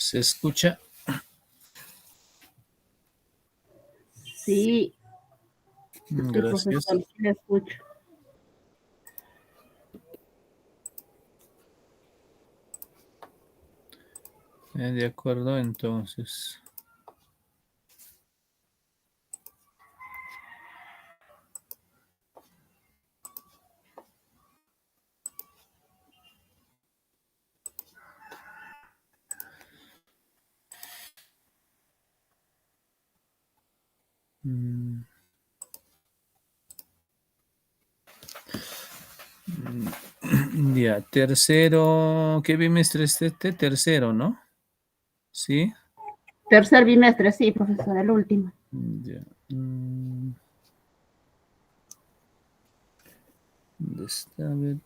¿Se escucha? Sí, sí, Gracias. profesor, sí le escucho. De acuerdo, entonces. Ya, tercero, ¿qué bimestre es este? Tercero, ¿no? ¿Sí? Tercer bimestre, sí, profesor, el último. Ya. ¿Dónde está? A ver.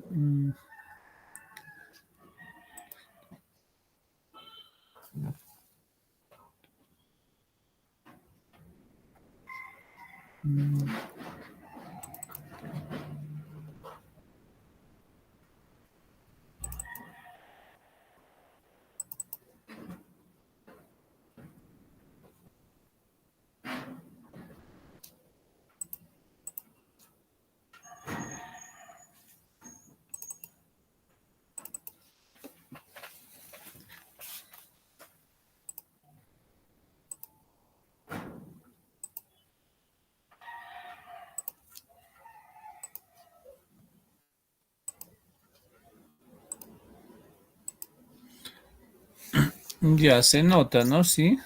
Ya, se nota, ¿no? Sí.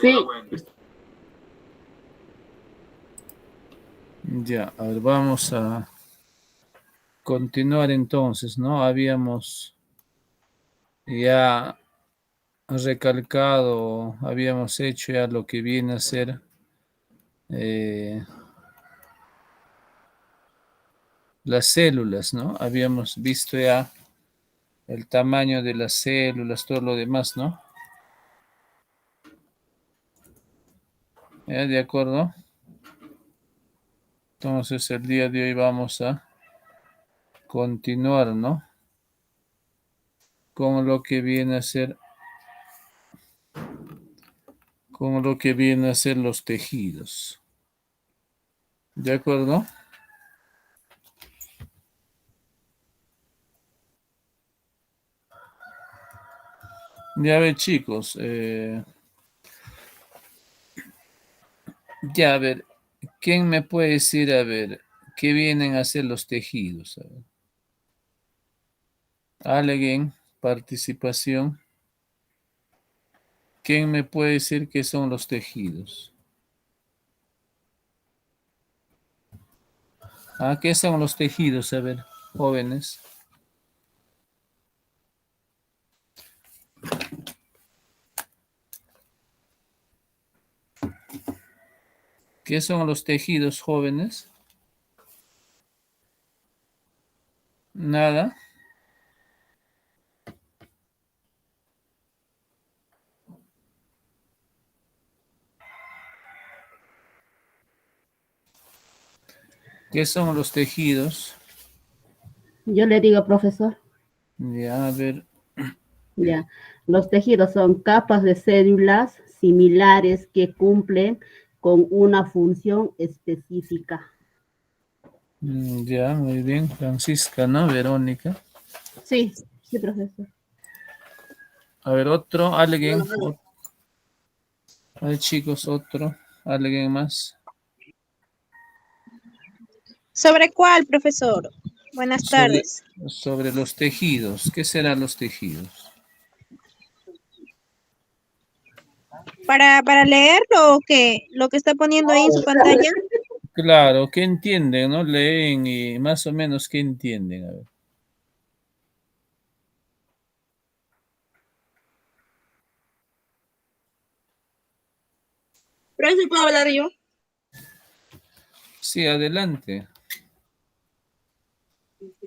Sí, Ya, a ver, vamos a continuar entonces, ¿no? Habíamos ya recalcado, habíamos hecho ya lo que viene a ser eh, las células, ¿no? Habíamos visto ya el tamaño de las células, todo lo demás, ¿no? ¿Ya? ¿De acuerdo? Entonces el día de hoy vamos a continuar, ¿no? Con lo que viene a ser, con lo que viene a ser los tejidos. ¿De acuerdo? Ya ve, chicos, ya a ver, ¿quién me puede decir, a ver, qué vienen a ser los tejidos? A ver. Alguien, participación. ¿Quién me puede decir qué son los tejidos? Ah, ¿qué son los tejidos? A ver, jóvenes. ¿Qué son los tejidos, jóvenes? Nada. ¿Qué son los tejidos? yo le digo, profesor. Ya, a ver. Ya, los tejidos son capas de células similares que cumplen con una función específica. Ya, muy bien. Francisca, ¿no? Verónica. Sí, sí, profesor. A ver, otro, alguien. A ver, chicos, otro. ¿Alguien más? ¿Sobre cuál, profesor? Buenas Sobre, tardes. sobre los tejidos. ¿Qué serán los tejidos? ¿Para leer lo que está poniendo ahí en su pantalla? Claro, ¿qué entienden, no? Leen y más o menos qué entienden. A ver. ¿Pero si puedo hablar yo? Sí, adelante.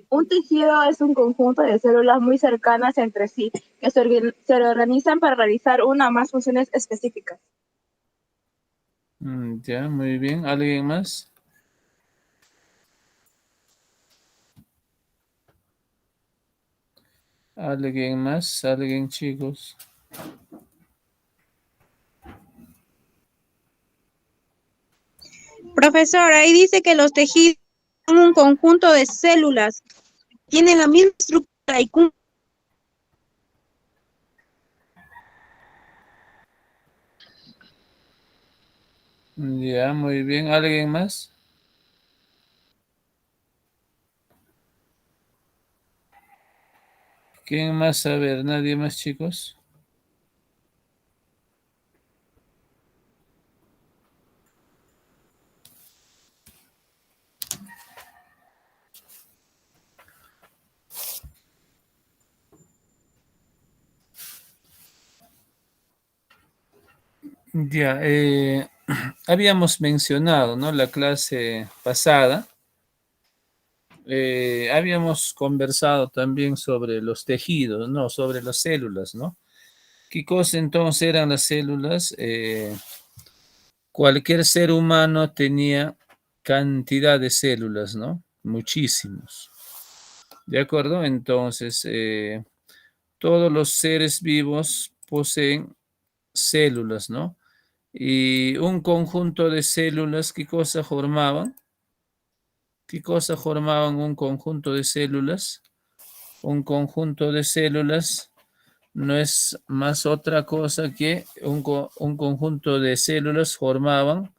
Un tejido es un conjunto de células muy cercanas entre sí que se organizan para realizar una o más funciones específicas. Ya, muy bien. ¿Alguien más? ¿Alguien más? ¿Alguien, chicos? Profesor, ahí dice que los tejidos son un conjunto de células, tienen la misma estructura y Ya, muy bien. ¿Alguien más? ¿Quién más? A ver, ¿nadie más, chicos? Ya, habíamos mencionado, ¿no? La clase pasada, habíamos conversado también sobre los tejidos, ¿no? Sobre las células, ¿no? ¿Qué cosa entonces eran las células? Cualquier ser humano tenía cantidad de células, ¿no? Muchísimos. ¿De acuerdo? Entonces, todos los seres vivos poseen células, ¿no? Y un conjunto de células, ¿qué cosa formaban? ¿Qué cosa formaban un conjunto de células? Un conjunto de células no es más otra cosa que un conjunto de células formaban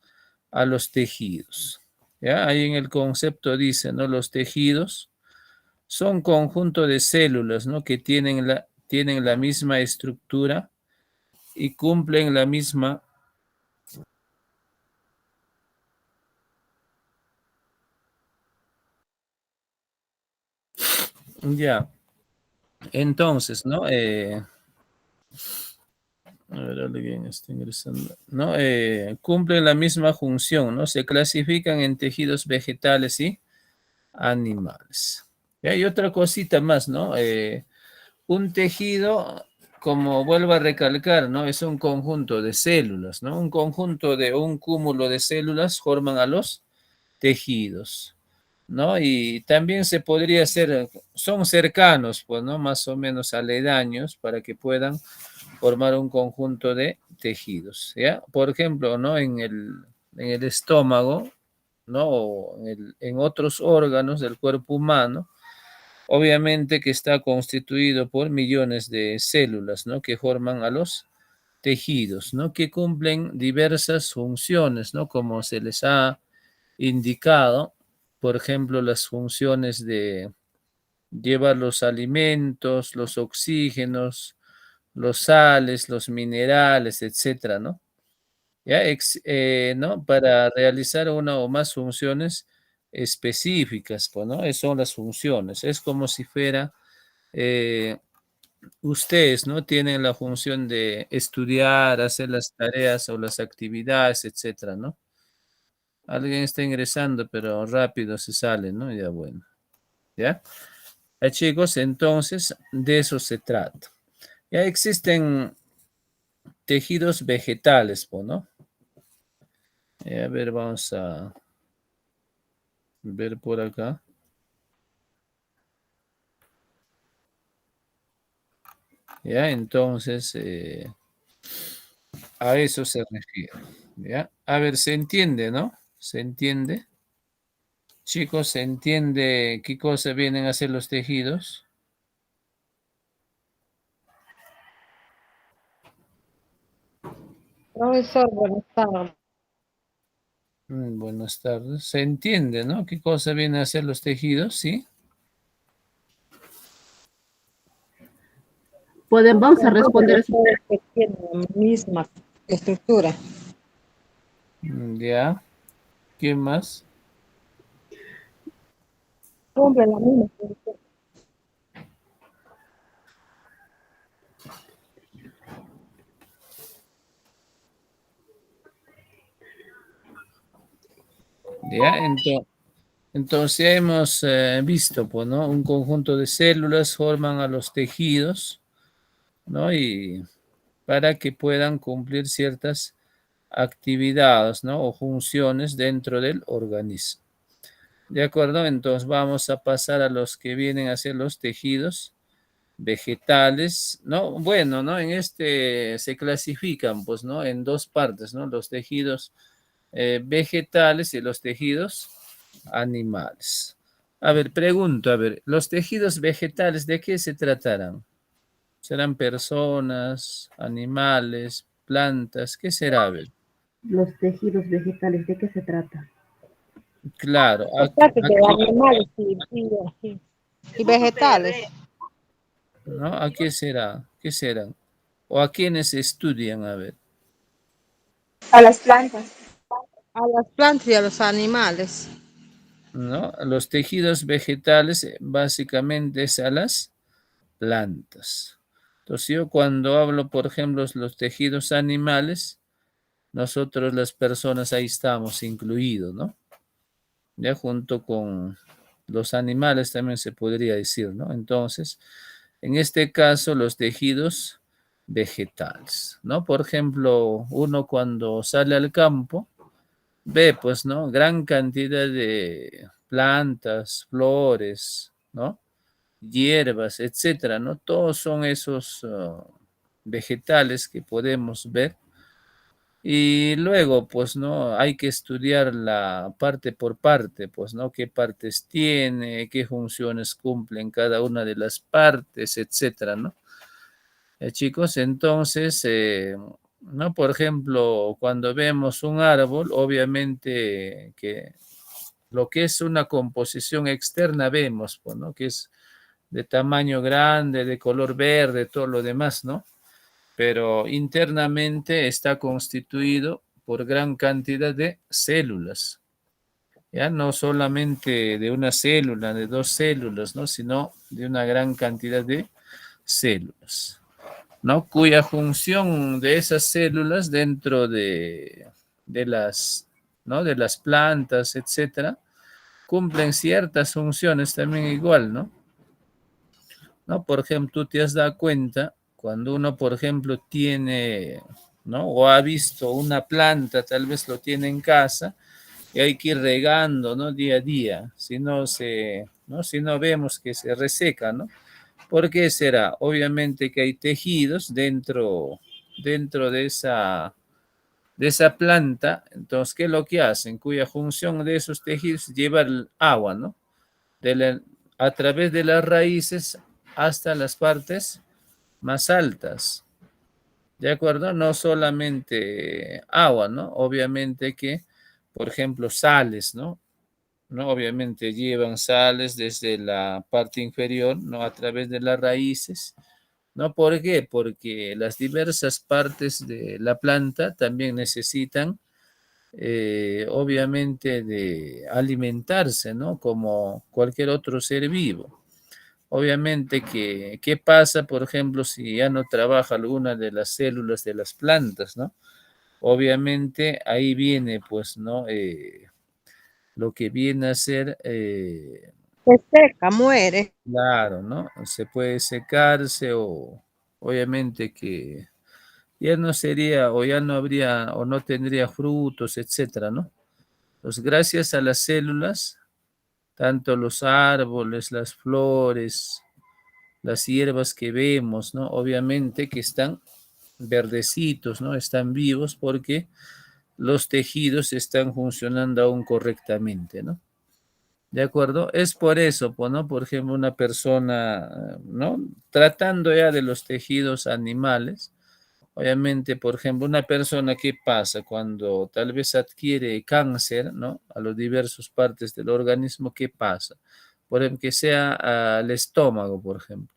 a los tejidos. ¿Ya? Ahí en el concepto dice, ¿no? Los tejidos son conjunto de células, ¿no? Que tienen la misma estructura y cumplen la misma. Ya, entonces, ¿no? A ver, alguien está ingresando. ¿No? Cumplen la misma función, ¿no? Se clasifican en tejidos vegetales y animales. Y hay otra cosita más, ¿no? Un tejido, como vuelvo a recalcar, ¿no? Es un conjunto de células, ¿no? Un cúmulo de células forman a los tejidos, ¿no? Y también se podría hacer, son cercanos, pues, ¿no? Más o menos aledaños para que puedan formar un conjunto de tejidos, ¿ya? Por ejemplo, ¿no? En el estómago, ¿no? O en otros órganos del cuerpo humano, obviamente que está constituido por millones de células, ¿no? Que forman a los tejidos, ¿no? Que cumplen diversas funciones, ¿no? Como se les ha indicado, por ejemplo, las funciones de llevar los alimentos, los oxígenos, los sales, los minerales, etcétera, ¿no? Ya, ¿no? Para realizar una o más funciones específicas, pues, ¿no? Esas son las funciones. Es como si fuera, eh, ustedes, ¿no? Tienen la función de estudiar, hacer las tareas o las actividades, etcétera, ¿no? Alguien está ingresando, pero rápido se sale, ¿no? Ya bueno, ¿ya? Ya, chicos, entonces de eso se trata. Ya existen tejidos vegetales, pues, ¿no? A ver, vamos a ver por acá. Ya, entonces a eso se refiere. Ya, a ver, se entiende, ¿no? ¿Se entiende? Chicos, ¿se entiende qué cosa vienen a ser los tejidos? Profesor, buenas tardes. Buenas tardes. ¿Se entiende, no? ¿Qué cosa vienen a ser los tejidos? ¿Sí? Vamos a responder eso. Que tienen la misma estructura. Ya. ¿Quién más? Cumple la misma función. Ya, entonces hemos visto, pues, ¿no? Un conjunto de células forman a los tejidos, ¿no? Y para que puedan cumplir ciertas actividades, ¿no? O funciones dentro del organismo. ¿De acuerdo? Entonces vamos a pasar a los que vienen a ser los tejidos vegetales, ¿no? Bueno, ¿no? En este se clasifican, pues, ¿no? En dos partes, ¿no? Los tejidos vegetales y los tejidos animales. A ver, pregunto, a ver, los tejidos vegetales, ¿de qué se tratarán? ¿Serán personas, animales, plantas? ¿Qué será? A ver, Los tejidos vegetales, ¿de qué se trata? claro, Se trata de animales y vegetales. ¿no? ¿A qué será? ¿Qué serán? ¿O a quiénes estudian? A ver, A las plantas. A las plantas y a los animales. ¿no? Los tejidos vegetales básicamente es a las plantas. Entonces yo cuando hablo, por ejemplo, los tejidos animales, nosotros las personas ahí estamos incluidos, ¿no? Ya junto con los animales también se podría decir, ¿no? Entonces, en este caso, los tejidos vegetales, ¿no? Por ejemplo, uno cuando sale al campo, ve, pues, ¿no? Gran cantidad de plantas, flores, ¿no? Hierbas, etcétera, ¿no? Todos son esos vegetales que podemos ver. Y luego, pues, ¿no? Hay que estudiar la parte por parte, pues, ¿no? ¿Qué partes tiene, qué funciones cumplen cada una de las partes, etcétera, ¿no? Chicos, entonces, ¿no? Por ejemplo, cuando vemos un árbol, obviamente que lo que es una composición externa vemos, pues, ¿no? Que es de tamaño grande, de color verde, todo lo demás, ¿no? Pero internamente está constituido por gran cantidad de células, ya no solamente de una célula, de dos células, ¿no? Sino de una gran cantidad de células, ¿no? Cuya función de esas células dentro de las, ¿no? De las plantas, etcétera, cumplen ciertas funciones también igual, ¿no? ¿No? Por ejemplo, tú te has dado cuenta cuando uno, por ejemplo, tiene, ¿no? O ha visto una planta, tal vez lo tiene en casa, y hay que ir regando, ¿no? Día a día, si no ¿no? Si no vemos que se reseca, ¿no? ¿Por qué será? Obviamente que hay tejidos dentro de esa planta, entonces, ¿qué es lo que hacen? Cuya función de esos tejidos es llevar el agua, ¿no? A través de las raíces hasta las partes más altas. ¿De acuerdo? No solamente agua, ¿no? Obviamente que, por ejemplo, sales, ¿no? ¿No? Obviamente llevan sales desde la parte inferior, ¿no? A través de las raíces. ¿No? ¿Por qué? Porque las diversas partes de la planta también necesitan, obviamente, de alimentarse, ¿no? Como cualquier otro ser vivo. Obviamente que, ¿qué pasa, por ejemplo, si ya no trabaja alguna de las células de las plantas, ¿no? Obviamente ahí viene, pues, ¿no? Lo que viene a ser, Se seca, muere. claro, ¿no? Se puede secarse o obviamente que ya no sería o ya no habría o no tendría frutos, etcétera, ¿no? Pues gracias a las células, tanto los árboles, las flores, las hierbas que vemos, ¿no? Obviamente que están verdecitos, ¿no? Están vivos porque los tejidos están funcionando aún correctamente, ¿no? ¿De acuerdo? Es por eso, pues, ¿no? Por ejemplo, una persona, ¿no? Tratando ya de los tejidos animales, obviamente, por ejemplo, una persona, ¿qué pasa cuando tal vez adquiere cáncer, ¿no? A las diversas partes del organismo, ¿qué pasa? Por ejemplo, que sea al estómago, por ejemplo.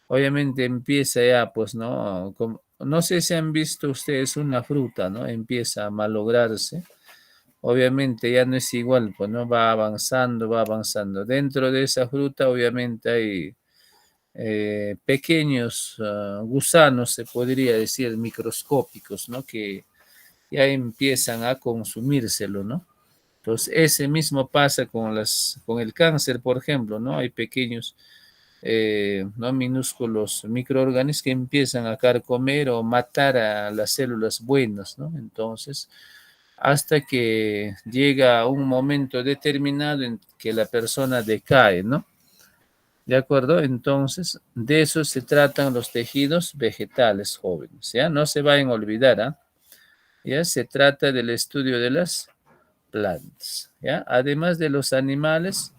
Obviamente empieza ya, pues, ¿no? No sé si han visto ustedes una fruta, ¿no? Empieza a malograrse. Obviamente ya no es igual, pues, ¿no? Va avanzando, va avanzando. Dentro de esa fruta, obviamente hay pequeños gusanos, se podría decir, microscópicos, ¿no? Que ya empiezan a consumírselo, ¿no? Entonces, ese mismo pasa con el cáncer, por ejemplo, ¿no? Hay pequeños, ¿no? Minúsculos microorganismos que empiezan a carcomer o matar a las células buenas, ¿no? Entonces, hasta que llega un momento determinado en que la persona decae, ¿no? ¿De acuerdo? Entonces, de eso se tratan los tejidos vegetales jóvenes, ¿ya? No se vayan a olvidar, ¿ah? Ya se trata del estudio de las plantas, ¿ya? Además de los animales,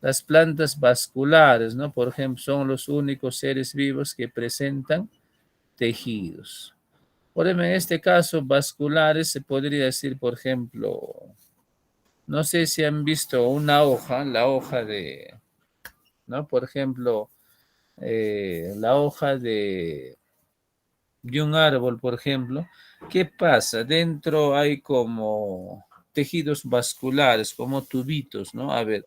las plantas vasculares, ¿no? Por ejemplo, son los únicos seres vivos que presentan tejidos. Por ejemplo, en este caso, vasculares se podría decir, por ejemplo, no sé si han visto una hoja, la hoja de, ¿no? Por ejemplo, la hoja de un árbol, por ejemplo. ¿Qué pasa? Dentro hay como tejidos vasculares, como tubitos, ¿no? A ver,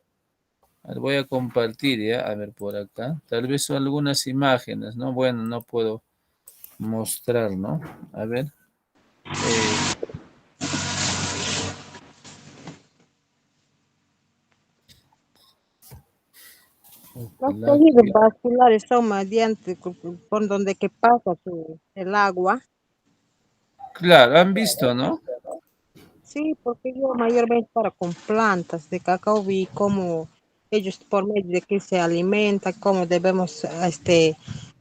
voy a compartir ya, a ver por acá. Tal vez son algunas imágenes, ¿no? Bueno, no puedo mostrar, ¿no? A ver. eh, Los la- tejidos vasculares son mediante por donde que pasa el agua. claro, han visto, ¿no? Sí, porque yo mayormente para con plantas de cacao vi cómo ellos por medio de que se alimentan, cómo debemos,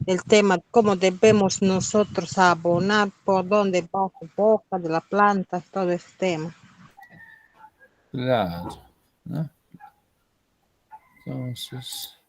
el tema, cómo debemos nosotros abonar, por dónde va su boca de la planta, todo ese tema. Claro, ¿no? Entonces,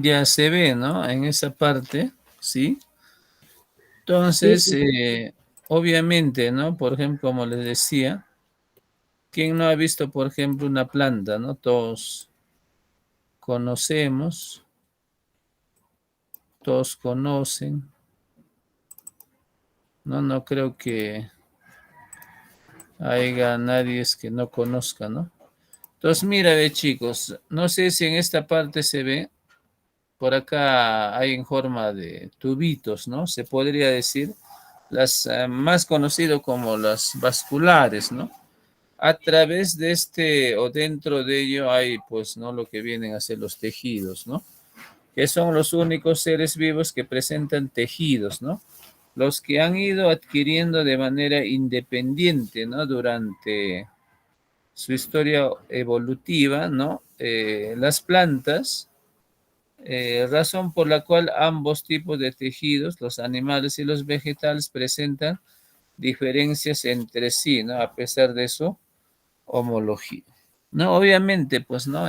ya se ve, ¿no? En esa parte, ¿sí? Sí, Entonces, obviamente, ¿no? Por ejemplo, como les decía, ¿quién no ha visto, por ejemplo, una planta, ¿no? Todos conocemos, todos conocen, ¿no? No creo que haya nadie es que no conozca, ¿no? Entonces, mira, ve, chicos, no sé si en esta parte se ve, por acá hay en forma de tubitos, ¿no? Se podría decir, las más conocido como las vasculares, ¿no? A través de este o dentro de ello hay, pues, ¿no? Lo que vienen a ser los tejidos, ¿no? Que son los únicos seres vivos que presentan tejidos, ¿no? Los que han ido adquiriendo de manera independiente, ¿no? Durante su historia evolutiva, ¿no? Las plantas, razón por la cual ambos tipos de tejidos, los animales y los vegetales, presentan diferencias entre sí, ¿no? A pesar de su homología. No, obviamente, pues, ¿no?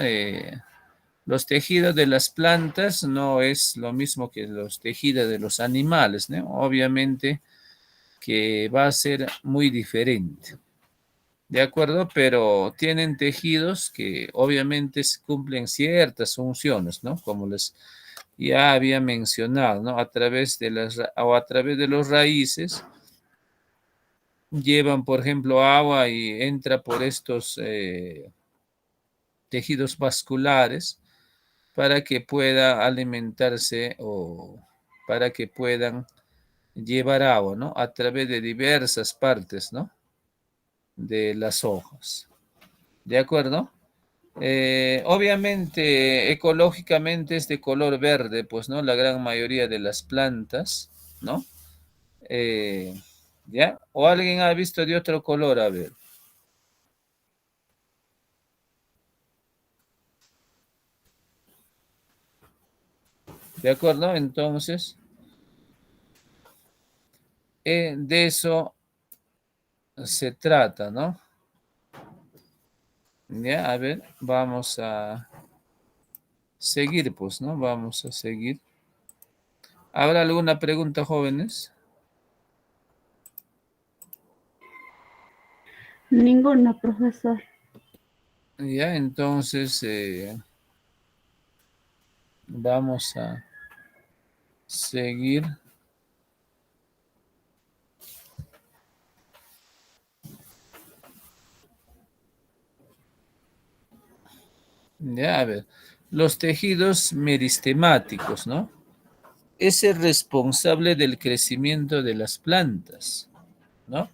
Los tejidos de las plantas no es lo mismo que los tejidos de los animales, ¿no? Obviamente que va a ser muy diferente, ¿de acuerdo? Pero tienen tejidos que obviamente cumplen ciertas funciones, ¿no? Como les ya había mencionado, ¿no? A través de o a través de los raíces llevan, por ejemplo, agua y entra por estos tejidos vasculares para que pueda alimentarse o para que puedan llevar agua, ¿no? A través de diversas partes, ¿no? De las hojas. ¿De acuerdo? Obviamente, ecológicamente es de color verde, pues, ¿no? La gran mayoría de las plantas, ¿no? Eh, ¿Ya? ¿O alguien ha visto de otro color? A ver. ¿De acuerdo? Entonces, de eso se trata, ¿no? Ya, a ver, vamos a seguir, pues, ¿no? Vamos a seguir. ¿Habrá alguna pregunta, jóvenes? Ninguna, profesor. Ya, entonces vamos a seguir. Ya, a ver, los tejidos meristemáticos, ¿no? Es el responsable del crecimiento de las plantas, ¿no?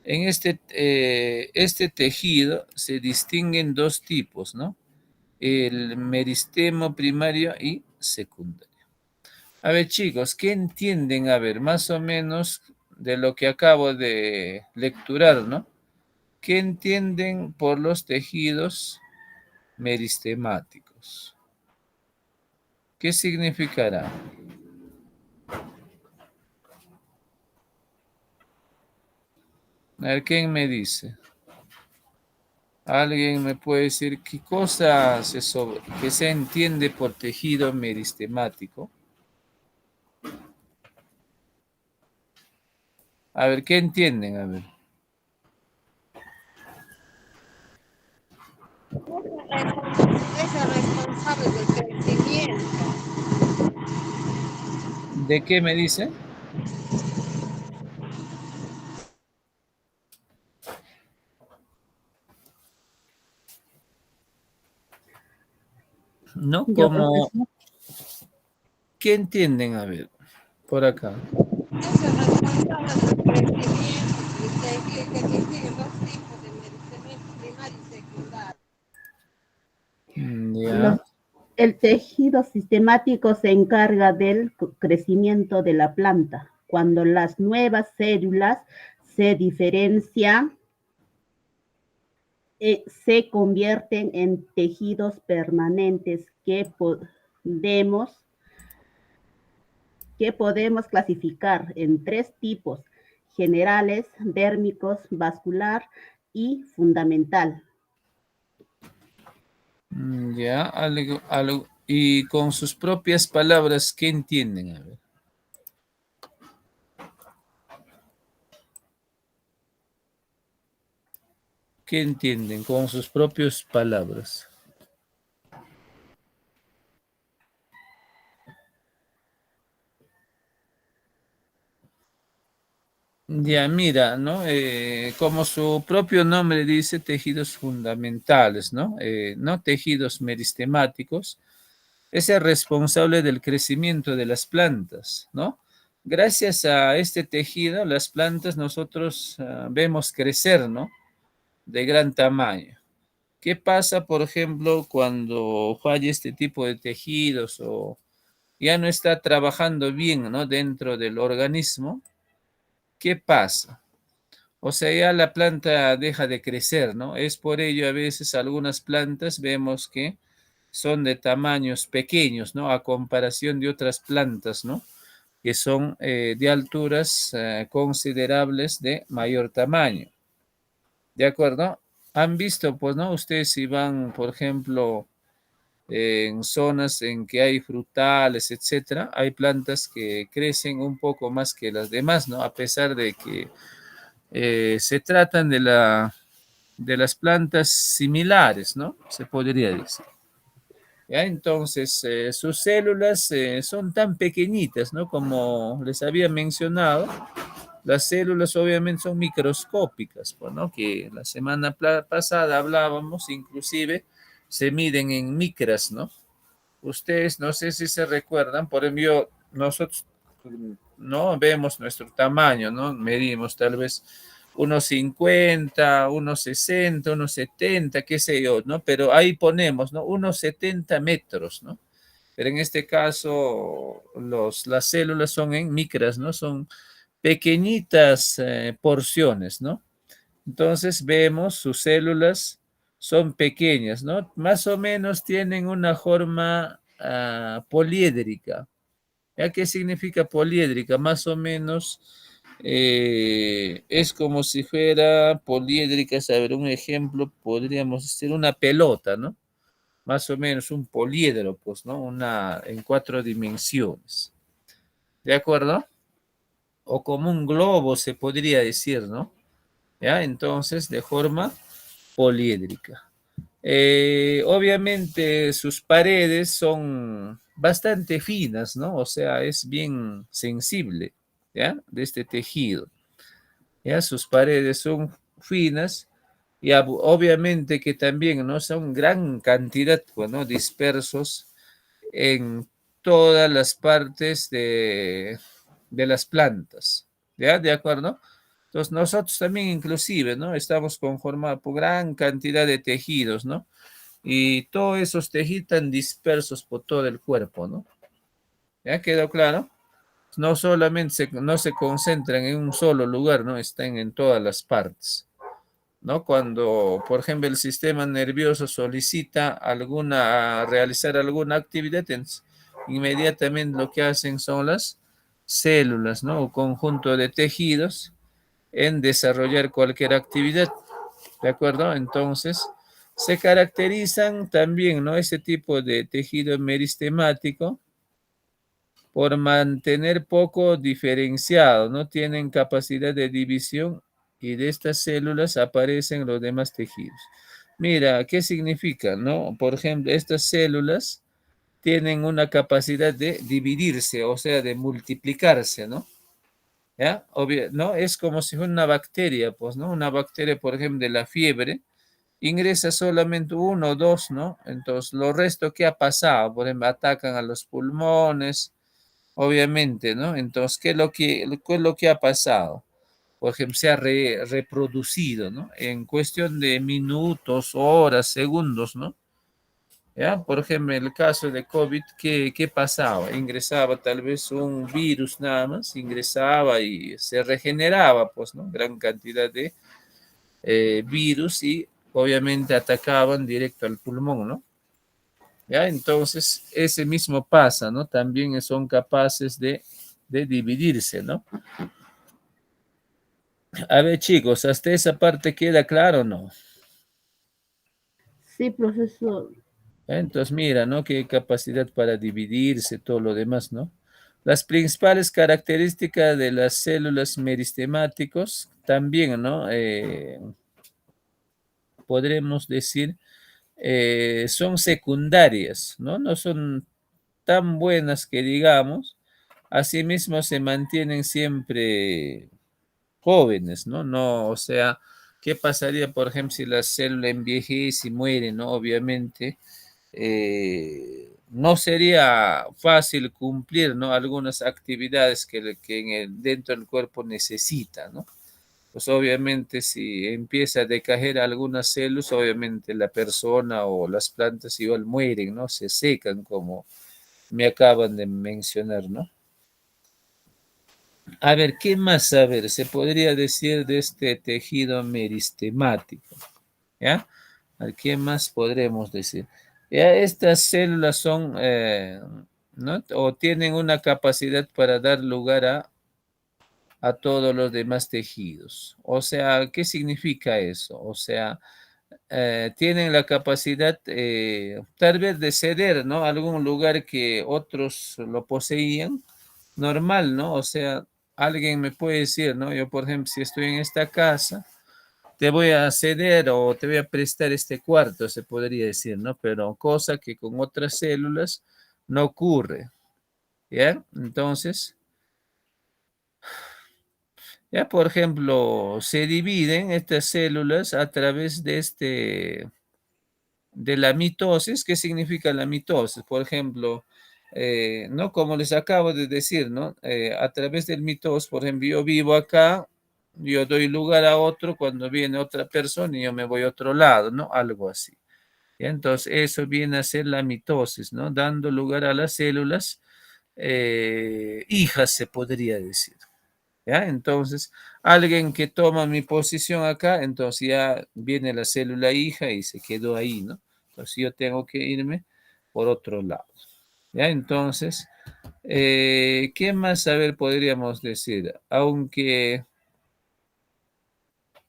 En este tejido se distinguen dos tipos, ¿no? El meristemo primario y secundario. A ver, chicos, ¿qué entienden? A ver, más o menos de lo que acabo de lecturar, ¿no? ¿Qué entienden por los tejidos meristemáticos? ¿Qué significará? A ver, ¿quién me dice? ¿Alguien me puede decir qué cosa que se entiende por tejido meristemático? A ver, ¿qué entienden? A ver. Es el responsable del crecimiento. ¿De qué me dice? ¿No? Yo, Como, profesor. ¿qué entienden? A ver, por acá. Es el responsable del crecimiento. Que distinguen dos tipos de medicamentos, primario y secundario. Los, Ya. el tejido sistemático se encarga del crecimiento de la planta. Cuando las nuevas células se diferencian, se convierten en tejidos permanentes que podemos clasificar en tres tipos: generales, dérmicos, vascular y fundamental. Ya, y con sus propias palabras, ¿qué entienden? A ver. ¿Qué entienden con sus propias palabras? Ya, mira, ¿no? Como su propio nombre dice, tejidos fundamentales, ¿no? No tejidos meristemáticos. Es el responsable del crecimiento de las plantas, ¿no? Gracias a este tejido, las plantas nosotros vemos crecer, ¿no? De gran tamaño. ¿Qué pasa, por ejemplo, cuando falla este tipo de tejidos o ya no está trabajando bien, ¿no? Dentro del organismo? ¿Qué pasa? O sea, ya la planta deja de crecer, ¿no? Es por ello a veces algunas plantas vemos que son de tamaños pequeños, ¿no? A comparación de otras plantas, ¿no? Que son de alturas considerables de mayor tamaño. ¿De acuerdo? Han visto, pues, ¿no? Ustedes si van, por ejemplo, en zonas en que hay frutales, etcétera, hay plantas que crecen un poco más que las demás, ¿no? A pesar de que se tratan de las plantas similares, ¿no? Se podría decir. ¿Ya? Entonces, sus células son tan pequeñitas, ¿no? Como les había mencionado, las células obviamente son microscópicas, pues, ¿no? Que la semana pasada hablábamos, inclusive se miden en micras, ¿no? Ustedes no sé si se recuerdan, por ejemplo, nosotros no vemos nuestro tamaño, ¿no? Medimos tal vez unos 50, unos 60, unos 70, qué sé yo, ¿no? Pero ahí ponemos, ¿no? Unos 70 metros, ¿no? Pero en este caso las células son en micras, ¿no? Son pequeñitas porciones, ¿no? Entonces vemos sus células son pequeñas, ¿no? Más o menos tienen una forma poliédrica. ¿Ya qué significa poliédrica? Más o menos es como si fuera poliédrica, a ver, un ejemplo, podríamos decir una pelota, ¿no? Más o menos un poliedro, pues, ¿no? En 4 dimensiones. ¿De acuerdo? O como un globo se podría decir, ¿no? ¿Ya? Entonces, de forma poliédrica. Obviamente sus paredes son bastante finas, ¿no? O sea, es bien sensible, ¿ya? De este tejido. ¿Ya? Sus paredes son finas y obviamente que también, ¿no? Son gran cantidad, bueno, dispersos en todas las partes de las plantas, ¿ya? ¿De acuerdo? Entonces nosotros también inclusive, ¿no? Estamos conformados por gran cantidad de tejidos, ¿no? Y todos esos tejidos están dispersos por todo el cuerpo, ¿no? ¿Ya quedó claro? No solamente no se concentran en un solo lugar, ¿no? Están en todas las partes, ¿no? Cuando, por ejemplo, el sistema nervioso solicita realizar alguna actividad, inmediatamente lo que hacen son las células, ¿no? O conjunto de tejidos en desarrollar cualquier actividad, ¿de acuerdo? Entonces, se caracterizan también, ¿no? Ese tipo de tejido meristemático por mantener poco diferenciado, no tienen capacidad de división y de estas células aparecen los demás tejidos. Mira, ¿qué significa, no? Por ejemplo, estas células tienen una capacidad de dividirse, o sea, de multiplicarse, ¿no? ¿Ya? Obvio, ¿no? Es como si fuera una bacteria, pues, ¿no? Una bacteria, por ejemplo, de la fiebre, ingresa solamente uno o dos, ¿no? Entonces, lo resto, ¿qué ha pasado? Por ejemplo, atacan a los pulmones, obviamente, ¿no? Entonces, qué es lo que ha pasado? Por ejemplo, se ha reproducido, ¿no? En cuestión de minutos, horas, segundos, ¿no? ¿Ya? Por ejemplo, en el caso de COVID, ¿qué pasaba? Ingresaba tal vez un virus nada más, ingresaba y se regeneraba, pues, ¿no? Gran cantidad de virus y obviamente atacaban directo al pulmón, ¿no? ¿Ya? Entonces, ese mismo pasa, ¿no? También son capaces de dividirse, ¿no? A ver, chicos, ¿hasta esa parte queda claro o no? Sí, profesor. Entonces, mira, ¿no? Qué capacidad para dividirse, todo lo demás, ¿no? Las principales características de las células meristemáticos también, ¿no? Podremos decir, son secundarias, ¿no? No son tan buenas que digamos. Asimismo, se mantienen siempre jóvenes, ¿no? No, o sea, ¿qué pasaría, por ejemplo, si la célula envejece y muere, ¿no? Obviamente, no sería fácil cumplir, ¿no? Algunas actividades que dentro del cuerpo necesita, ¿no? Pues obviamente si empieza a decaer algunas células, obviamente la persona o las plantas igual mueren, ¿no? Se secan como me acaban de mencionar, ¿no? A ver, ¿qué más saber se podría decir de este tejido meristemático? ¿Ya? A ver, ¿qué más podremos decir? Ya estas células son, ¿no? O tienen una capacidad para dar lugar a todos los demás tejidos. O sea, ¿qué significa eso? O sea, tienen la capacidad tal vez de ceder, ¿no? Algún lugar que otros lo poseían, normal, ¿no? O sea, alguien me puede decir, ¿no? Yo, por ejemplo, si estoy en esta casa, te voy a ceder o te voy a prestar este cuarto, se podría decir, ¿no? Pero cosa que con otras células no ocurre, ¿ya? Entonces, ya, por ejemplo, se dividen estas células a través de la mitosis. ¿Qué significa la mitosis? Por ejemplo, ¿no? Como les acabo de decir, ¿no? A través del mitosis, por ejemplo, yo vivo acá, yo doy lugar a otro cuando viene otra persona y yo me voy a otro lado, ¿no? Algo así. ¿Ya? Entonces, eso viene a ser la mitosis, ¿no? Dando lugar a las células hijas, se podría decir. ¿Ya? Entonces, alguien que toma mi posición acá, entonces ya viene la célula hija y se quedó ahí, ¿no? Entonces yo tengo que irme por otro lado. ¿Ya? Entonces, ¿qué más saber podríamos decir? Aunque,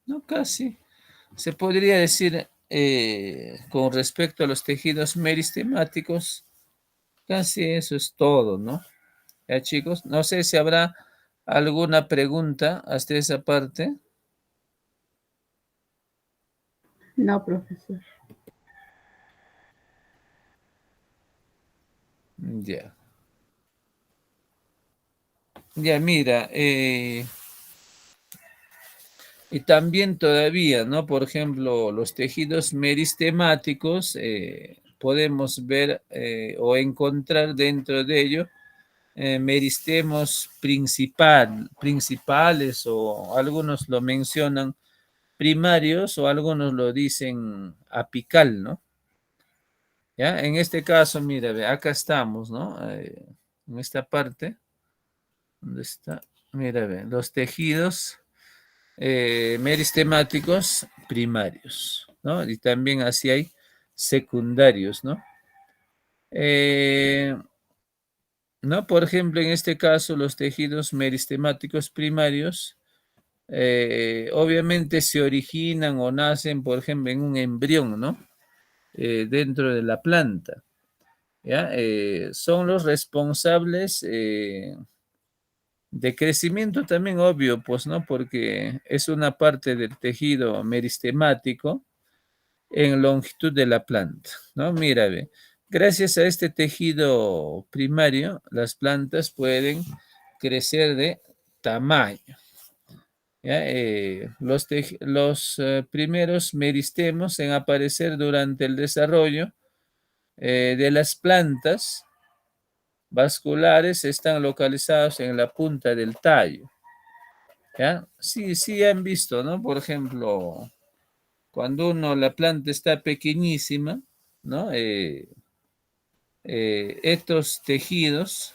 no casi, se podría decir con respecto a los tejidos meristemáticos, casi eso es todo, ¿no? Ya, chicos, no sé si habrá alguna pregunta hasta esa parte. No, profesor. Ya. Ya, mira, y también todavía, ¿no? Por ejemplo, los tejidos meristemáticos, podemos ver o encontrar dentro de ello meristemos principales o algunos lo mencionan primarios o algunos lo dicen apical, ¿no? Ya, en este caso, mira, ve, acá estamos, ¿no? En esta parte, ¿dónde está? Mira, ve, los tejidos meristemáticos primarios, ¿no? Y también así hay secundarios, ¿no? Eh, ¿No? Por ejemplo, en este caso, los tejidos meristemáticos primarios obviamente se originan o nacen, por ejemplo, en un embrión, ¿no? Dentro de la planta, ¿ya? Son los responsables de crecimiento también, obvio, pues, ¿no? Porque es una parte del tejido meristemático en longitud de la planta, ¿no? Mira, ve, gracias a este tejido primario, las plantas pueden crecer de tamaño. ¿Ya? Los primeros meristemos en aparecer durante el desarrollo de las plantas vasculares están localizados en la punta del tallo. ¿Ya? Sí, sí han visto, ¿no? Por ejemplo, cuando la planta está pequeñísima, ¿no? Estos tejidos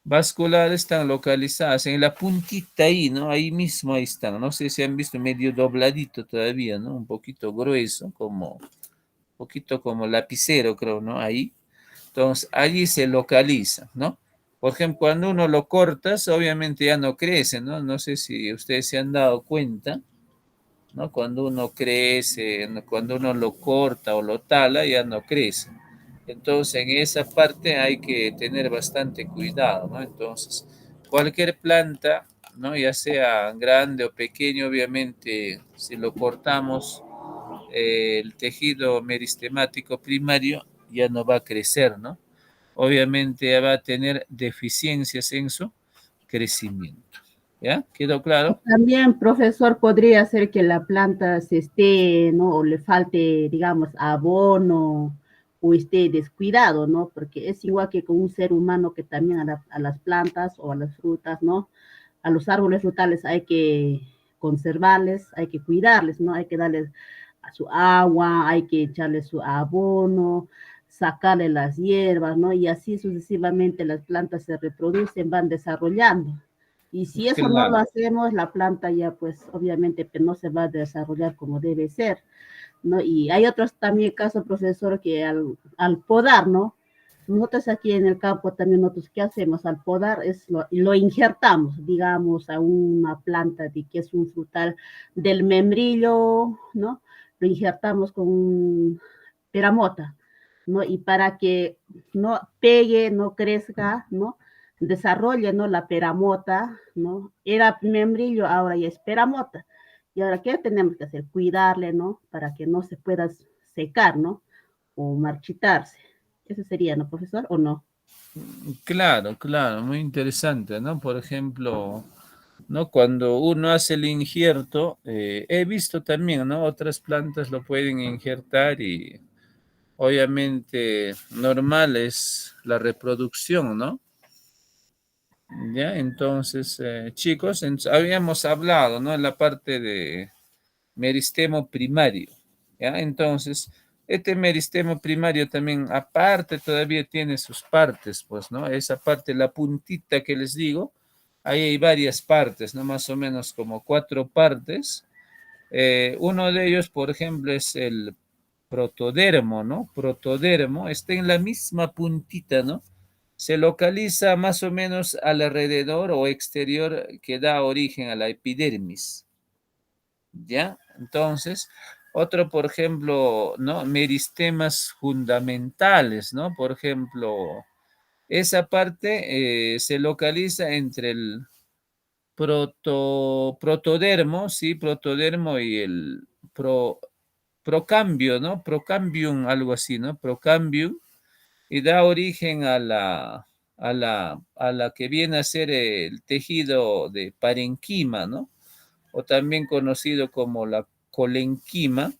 vasculares están localizados en la puntita ahí, ¿no? Ahí mismo, ahí están. No sé si han visto medio dobladito todavía, ¿no? Un poquito grueso, un poquito como lapicero, creo, ¿no? Ahí. Entonces, allí se localiza, ¿no? Por ejemplo, cuando uno lo cortas, obviamente ya no crece, ¿no? No sé si ustedes se han dado cuenta, ¿no? Cuando uno crece, cuando uno lo corta o lo tala, ya no crece. Entonces, en esa parte hay que tener bastante cuidado, ¿no? Entonces, cualquier planta, ¿no? Ya sea grande o pequeño, obviamente, si lo cortamos, el tejido meristemático primario ya no va a crecer, ¿no? Obviamente ya va a tener deficiencias en su crecimiento. ¿Ya? ¿Quedó claro? También, profesor, podría ser que la planta se esté, ¿no? O le falte, digamos, abono o esté descuidado, ¿no? Porque es igual que con un ser humano que también a las plantas o a las frutas, ¿no? A los árboles frutales hay que conservarles, hay que cuidarles, ¿no? Hay que darles a su agua, hay que echarle su abono, sacarle las hierbas, ¿no? Y así sucesivamente las plantas se reproducen, van desarrollando. Y si eso no lo Claro. hacemos, la planta ya pues obviamente que no se va a desarrollar como debe ser, ¿no? Y hay otros también casos, profesor, que al podar, ¿no? Nosotros aquí en el campo también nosotros, ¿qué hacemos? Al podar lo injertamos, digamos, a una planta de que es un frutal del membrillo, ¿no? Lo injertamos con un peramota, ¿no? Y para que no pegue, no crezca, ¿no? Desarrolle, ¿no? La peramota, ¿no? Era membrillo, ahora ya es peramota. Y ahora, ¿qué tenemos que hacer? Cuidarle, ¿no? Para que no se pueda secar, ¿no? O marchitarse. Eso sería, ¿no, profesor? ¿O no? Claro, claro, muy interesante, ¿no? Por ejemplo, ¿no? Cuando uno hace el injerto, he visto también, ¿no? Otras plantas lo pueden injertar y obviamente normal es la reproducción, ¿no? Ya, entonces, chicos, habíamos hablado, ¿no? En la parte de meristemo primario, ¿ya? Entonces, este meristemo primario también, aparte, todavía tiene sus partes, pues, ¿no? Esa parte, la puntita que les digo, ahí hay varias partes, ¿no? Más o menos como 4 partes. Uno de ellos, por ejemplo, es el protodermo, ¿no? Protodermo está en la misma puntita, ¿no? Se localiza más o menos alrededor o exterior que da origen a la epidermis, ¿ya? Entonces, otro, por ejemplo, ¿no? Meristemas fundamentales, ¿no? Por ejemplo, esa parte se localiza entre el protodermo, ¿sí? Protodermo y el procambio, ¿no? Procambium, algo así, ¿no? Procambium, y da origen a la que viene a ser el tejido de parenquima, ¿no? O también conocido como la colenquima,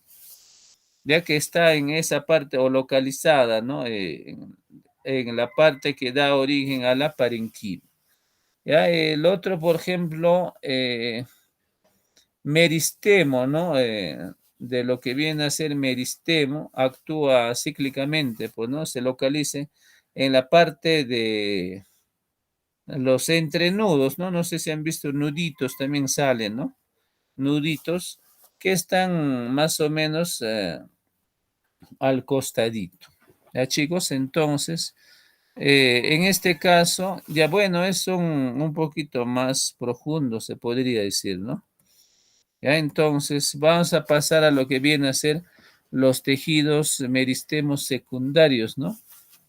ya que está en esa parte o localizada, ¿no? En la parte que da origen a la parenquima. Ya el otro, por ejemplo, meristemo, ¿no? De lo que viene a ser meristemo, actúa cíclicamente, pues, ¿no? Se localiza en la parte de los entrenudos, ¿no? No sé si han visto nuditos, también salen, ¿no? Nuditos que están más o menos al costadito. ¿Ya, chicos? Entonces, en este caso, ya bueno, es un poquito más profundo, se podría decir, ¿no? Ya, entonces, vamos a pasar a lo que viene a ser los tejidos meristemos secundarios, ¿no?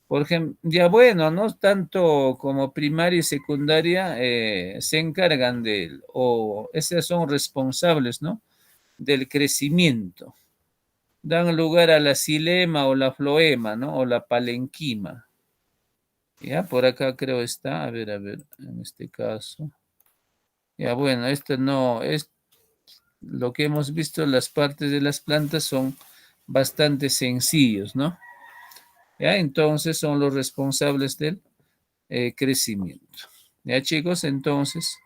Por ejemplo, ya bueno, ¿no? Tanto como primaria y secundaria se encargan o esas son responsables, ¿no? Del crecimiento. Dan lugar a la xilema o la floema, ¿no? O la palenquima. Ya, por acá creo está, a ver, en este caso. Ya, bueno, esto no es lo que hemos visto, las partes de las plantas son bastante sencillos, ¿no? Ya, entonces son los responsables del crecimiento. Ya, chicos, entonces,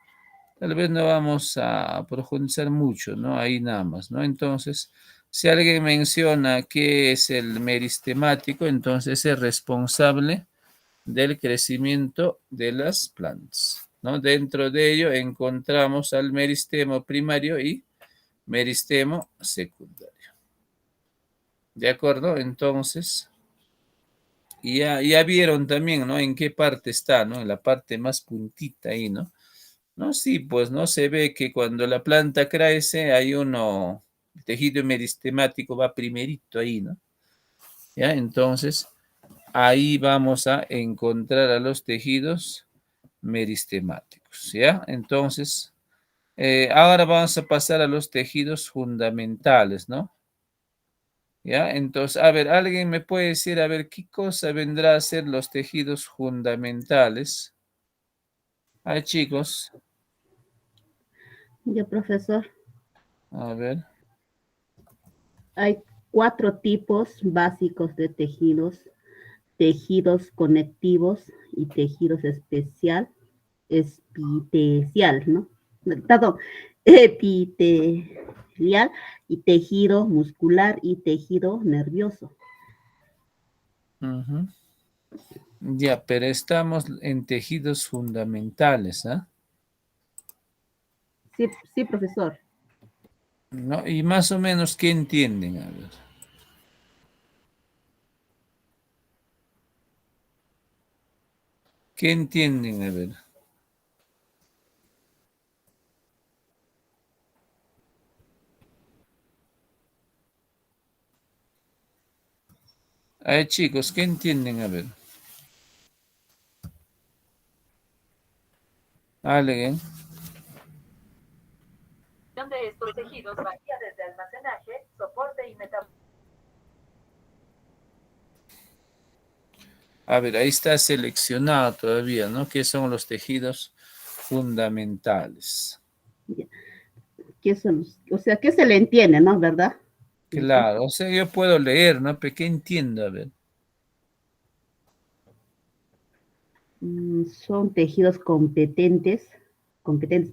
tal vez no vamos a profundizar mucho, ¿no? Ahí nada más, ¿no? Entonces, si alguien menciona qué es el meristemático, entonces es responsable del crecimiento de las plantas, ¿no? Dentro de ello encontramos al meristemo primario y meristemo secundario. ¿De acuerdo? Entonces, ya vieron también, ¿no? En qué parte está, ¿no? En la parte más puntita ahí, ¿no? No, sí, pues no se ve que cuando la planta crece hay el tejido meristemático va primerito ahí, ¿no? Ya, entonces ahí vamos a encontrar a los tejidos meristemáticos, ¿ya? Entonces, ahora vamos a pasar a los tejidos fundamentales, ¿no? ¿Ya? Entonces, a ver, ¿alguien me puede decir, a ver, qué cosa vendrá a ser los tejidos fundamentales? Ay, chicos, Ya, profesor, a ver. hay 4 tipos básicos de tejidos: tejidos conectivos y tejidos epitelial, ¿no? Perdón, epitelial y tejido muscular y tejido nervioso. Ujú. Ya, pero estamos en tejidos fundamentales, ¿ah? Sí, sí, profesor. ¿No? Y más o menos, ¿qué entienden? A ver. ¿Qué entienden? A ver. A ver, chicos, ¿qué entienden? A ver. ¿Alguien? De estos tejidos varía desde almacenaje, soporte y metabolismo. A ver, ahí está seleccionado todavía, ¿no? ¿Qué son los tejidos fundamentales? ¿Qué son o sea, ¿qué se le entiende, no? ¿Verdad? Claro, o sea, yo puedo leer, ¿no? Pero ¿qué entiendo? A ver. Son tejidos competentes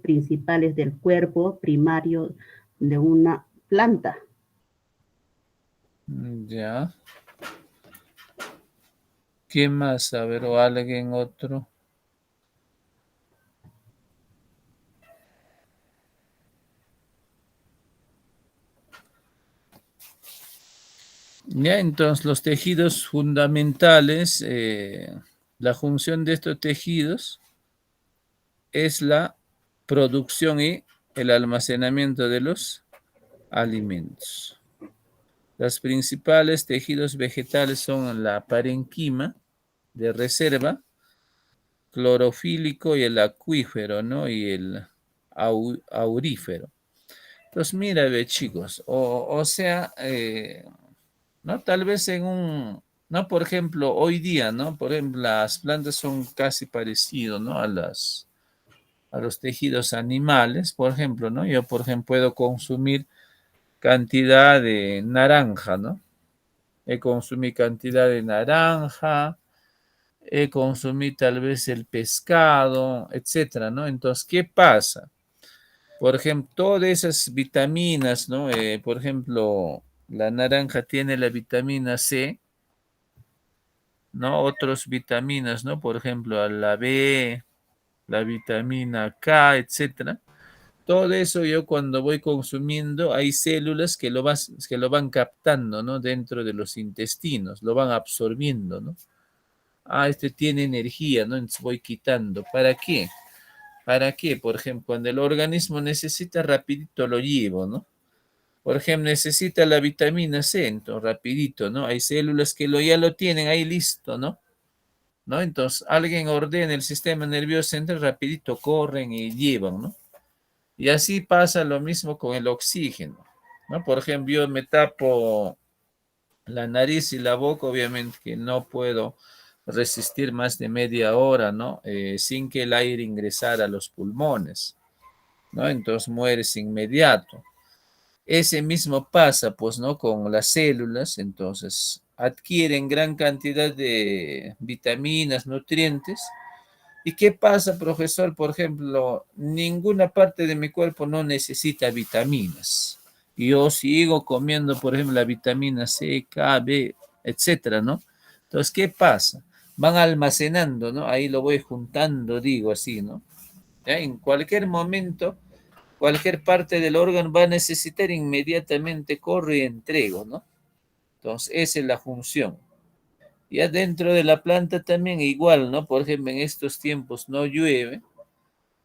principales del cuerpo primario de una planta. Ya. ¿Qué más? A ver, o alguien otro. Ya, entonces los tejidos fundamentales, la función de estos tejidos es la producción y el almacenamiento de los alimentos. Los principales tejidos vegetales son la parenquima de reserva, clorofílico y el acuífero, ¿no? Y el aurífero. Entonces, mira, ve, chicos, o sea, ¿no? Tal vez en un, ¿no? Por ejemplo, hoy día, ¿no? Por ejemplo, las plantas son casi parecidas, ¿no? A los tejidos animales, por ejemplo, ¿no? Yo, por ejemplo, puedo consumir cantidad de naranja, ¿no? He consumido cantidad de naranja, he consumido tal vez el pescado, etcétera, ¿no? Entonces, ¿qué pasa? Por ejemplo, todas esas vitaminas, ¿no? Por ejemplo, la naranja tiene la vitamina C, ¿no? Otras vitaminas, ¿no? Por ejemplo, la B, la vitamina K, etcétera. Todo eso yo cuando voy consumiendo, hay células que lo van captando, ¿no? Dentro de los intestinos, lo van absorbiendo, ¿no? Ah, este tiene energía, ¿no? Entonces voy quitando. ¿Para qué? ¿Para qué? Por ejemplo, cuando el organismo necesita, rapidito lo llevo, ¿no? Por ejemplo, necesita la vitamina C, entonces rapidito, ¿no? Hay células que ya lo tienen ahí listo, ¿no? ¿No? Entonces alguien ordena el sistema nervioso central, rapidito corren y llevan, ¿no? Y así pasa lo mismo con el oxígeno, ¿no? Por ejemplo, yo me tapo la nariz y la boca, obviamente que no puedo resistir más de media hora, ¿no? Sin que el aire ingresara a los pulmones, ¿no? Entonces mueres inmediato. Ese mismo pasa, pues, ¿no? Con las células, entonces adquieren gran cantidad de vitaminas, nutrientes. ¿Y qué pasa, profesor? Por ejemplo, ninguna parte de mi cuerpo no necesita vitaminas. Yo sigo comiendo, por ejemplo, la vitamina C, K, B, etcétera, ¿no? Entonces, ¿qué pasa? Van almacenando, ¿no? Ahí lo voy juntando, digo así, ¿no? ¿Ya? En cualquier momento, cualquier parte del órgano va a necesitar inmediatamente corro y entrego, ¿no? Entonces, esa es la función. Ya dentro de la planta también igual, ¿no? Por ejemplo, en estos tiempos no llueve.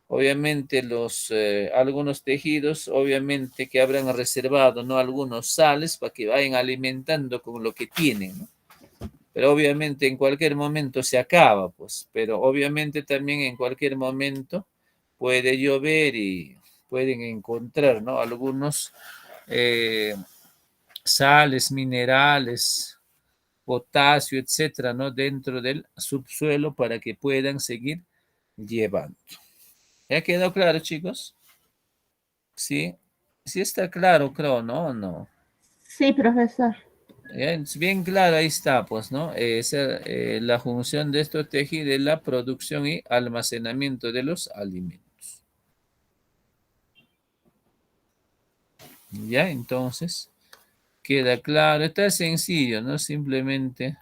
Obviamente algunos tejidos, obviamente que habrán reservado, ¿no? Algunos sales para que vayan alimentando con lo que tienen, ¿no? Pero obviamente en cualquier momento se acaba, pues. Pero obviamente también en cualquier momento puede llover y pueden encontrar, ¿no? Algunos eh, sales, minerales, potasio, etcétera, ¿no? Dentro del subsuelo para que puedan seguir llevando. ¿Ya quedó claro, chicos? Sí, sí está claro, creo, ¿no? No. Sí, profesor. Ya, es bien claro, ahí está, pues, ¿no? La función de estos tejidos es la producción y almacenamiento de los alimentos. Ya, entonces, queda claro, está sencillo, ¿no? Simplemente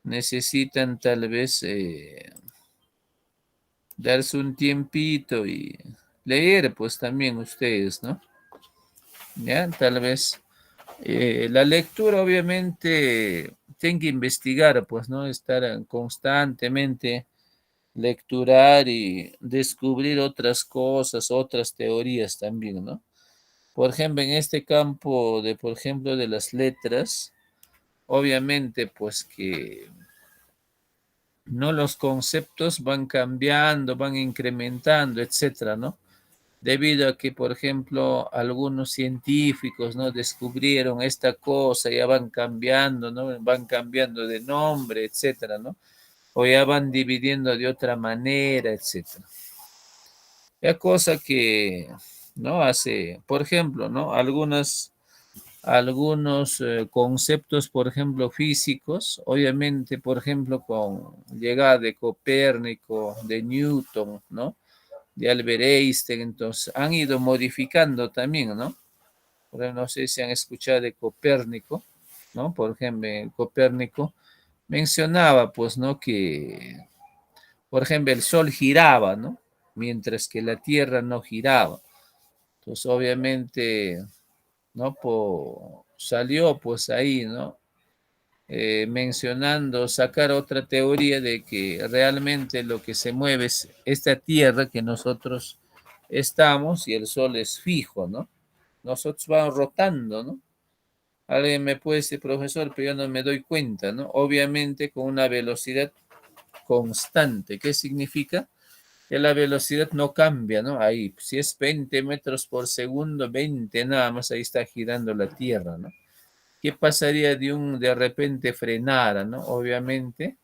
necesitan tal vez darse un tiempito y leer, pues también ustedes, ¿no? Ya, tal vez la lectura, obviamente, tienen que investigar, pues, ¿no? Estar constantemente lecturar y descubrir otras cosas, otras teorías también, ¿no? Por ejemplo, en este campo de, por ejemplo, de las letras, obviamente, pues que no los conceptos van cambiando, van incrementando, etcétera, ¿no? Debido a que, por ejemplo, algunos científicos, ¿no? Descubrieron esta cosa, ya van cambiando, ¿no? Van cambiando de nombre, etcétera, ¿no? O ya van dividiendo de otra manera, etcétera. Ya cosa que, ¿no? Hace, por ejemplo, ¿no? Algunos conceptos, por ejemplo, físicos, obviamente, por ejemplo, con llegada de Copérnico, de Newton, ¿no? De Albert Einstein, entonces han ido modificando también, ¿no? Por ejemplo, no sé si han escuchado de Copérnico, ¿no? Por ejemplo, Copérnico mencionaba, pues, ¿no? Que, por ejemplo, el Sol giraba, ¿no? Mientras que la Tierra no giraba. Entonces, obviamente, ¿no? Salió, pues, ahí, ¿no? Mencionando, sacar otra teoría de que realmente lo que se mueve es esta tierra que nosotros estamos y el sol es fijo, ¿no? Nosotros vamos rotando, ¿no? Alguien me puede decir, profesor, pero yo no me doy cuenta, ¿no? Obviamente con una velocidad constante. ¿Qué significa? Que la velocidad no cambia, ¿no? Ahí, si es 20 metros por segundo, 20 nada más, ahí está girando la Tierra, ¿no? ¿Qué pasaría de repente frenara, ¿no? Obviamente,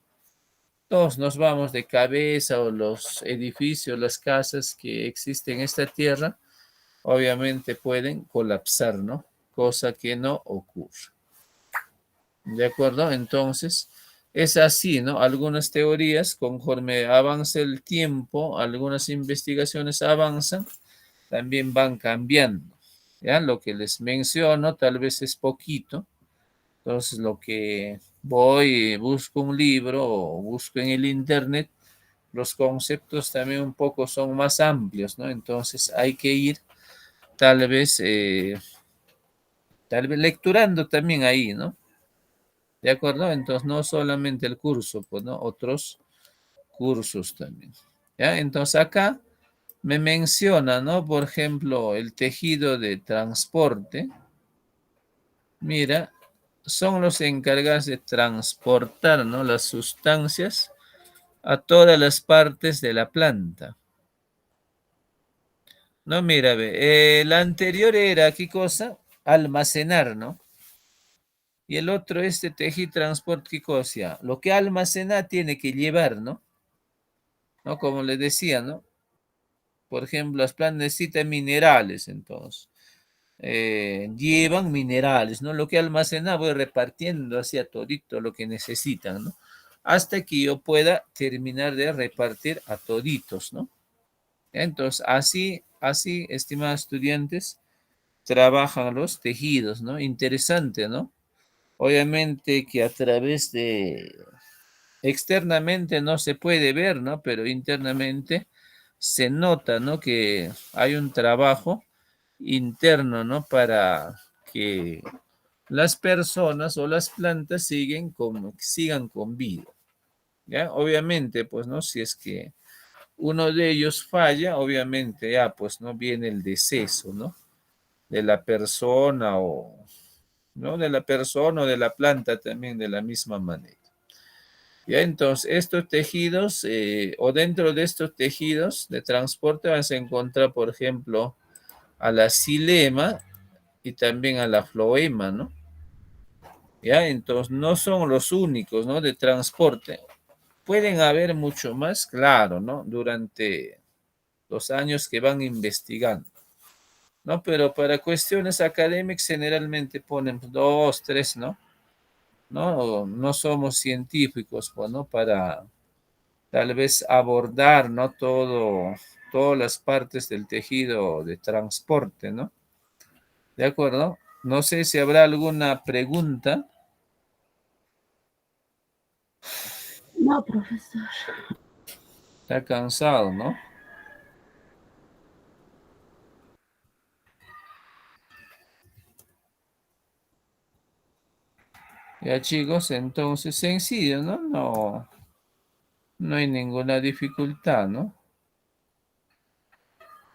todos nos vamos de cabeza o los edificios, las casas que existen en esta Tierra, obviamente pueden colapsar, ¿no? Cosa que no ocurre. ¿De acuerdo? Entonces, es así, ¿no? Algunas teorías, conforme avanza el tiempo, algunas investigaciones avanzan, también van cambiando. ¿Ya? Lo que les menciono tal vez es poquito. Entonces, lo que voy, busco un libro o busco en el internet, los conceptos también un poco son más amplios, ¿no? Entonces, hay que ir tal vez lecturando también ahí, ¿no? ¿De acuerdo? Entonces, no solamente el curso, pues, ¿no? Otros cursos también. ¿Ya? Entonces, acá me menciona, ¿no? Por ejemplo, el tejido de transporte. Mira, son los encargados de transportar, ¿no? Las sustancias a todas las partes de la planta. No, mira, ve, la anterior era, ¿qué cosa? Almacenar, ¿no? Y el otro, este tejido transporte, ¿qué cosa? Lo que almacena tiene que llevar, ¿no? ¿No? Como les decía, ¿no? Por ejemplo, las plantas necesitan minerales, entonces. Llevan minerales, ¿no? Lo que almacena voy repartiendo hacia todito lo que necesitan, ¿no? Hasta que yo pueda terminar de repartir a toditos, ¿no? Entonces, así, estimados estudiantes, trabajan los tejidos, ¿no? Interesante, ¿no? Obviamente que a través de externamente no se puede ver, ¿no? Pero internamente se nota, ¿no? Que hay un trabajo interno, ¿no? Para que las personas o las plantas sigan con vida, ¿ya? Obviamente, pues, ¿no? Si es que uno de ellos falla, obviamente ya, pues, no viene el deceso, ¿no? De la persona o, ¿no? De la persona o de la planta también de la misma manera. Ya, entonces, estos tejidos o dentro de estos tejidos de transporte vas a encontrar, por ejemplo, a la xilema y también a la floema, ¿no? Ya, entonces no son los únicos, ¿no? De transporte. Pueden haber mucho más, claro, ¿no? Durante los años que van investigando, ¿no? Pero para cuestiones académicas generalmente ponen dos, tres, ¿no? No somos científicos, pues, ¿no? Para tal vez abordar, ¿no? Todas las partes del tejido de transporte, ¿no? ¿De acuerdo? No sé si habrá alguna pregunta. No, profesor. Está cansado, ¿no? Ya, chicos, entonces sencillo, ¿no? No hay ninguna dificultad, ¿no?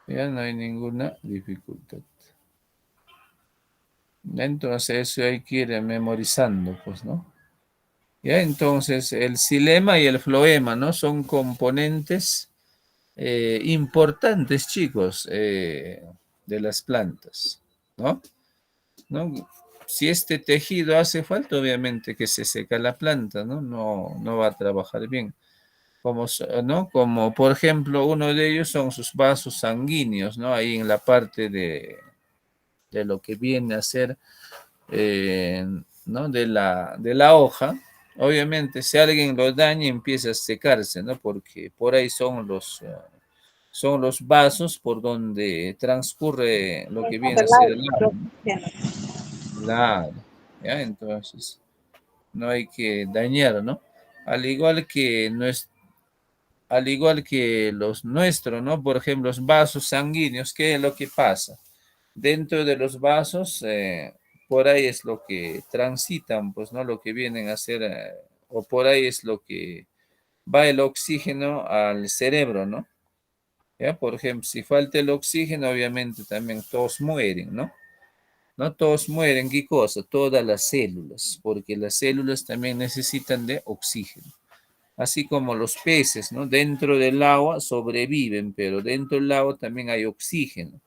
Ya no hay ninguna dificultad. Entonces eso hay que ir memorizando, pues, ¿no? Ya, entonces el xilema y el floema, ¿no? Son componentes importantes, chicos, de las plantas, ¿no? ¿No? Si este tejido hace falta, obviamente que se seca la planta, ¿no? No va a trabajar bien. ¿No? Como por ejemplo, uno de ellos son sus vasos sanguíneos, ¿no? Ahí en la parte de lo que viene a ser, ¿no? De la hoja. Obviamente, si alguien lo daña, empieza a secarse, ¿no? Porque por ahí son los vasos por donde transcurre lo que viene a ser el agua, ¿no? Claro, ¿ya? Entonces, no hay que dañar, ¿no? Al igual que los nuestros, ¿no? Por ejemplo, los vasos sanguíneos, ¿qué es lo que pasa? Dentro de los vasos, por ahí es lo que transitan, pues, ¿no? Lo que vienen a hacer, o por ahí es lo que va el oxígeno al cerebro, ¿no? ¿Ya? Por ejemplo, si falta el oxígeno, obviamente también todos mueren, ¿no? No todos mueren, ¿qué cosa? Todas las células, porque las células también necesitan de oxígeno. así como los peces, ¿no? Dentro del agua sobreviven, pero dentro del agua también hay oxígeno.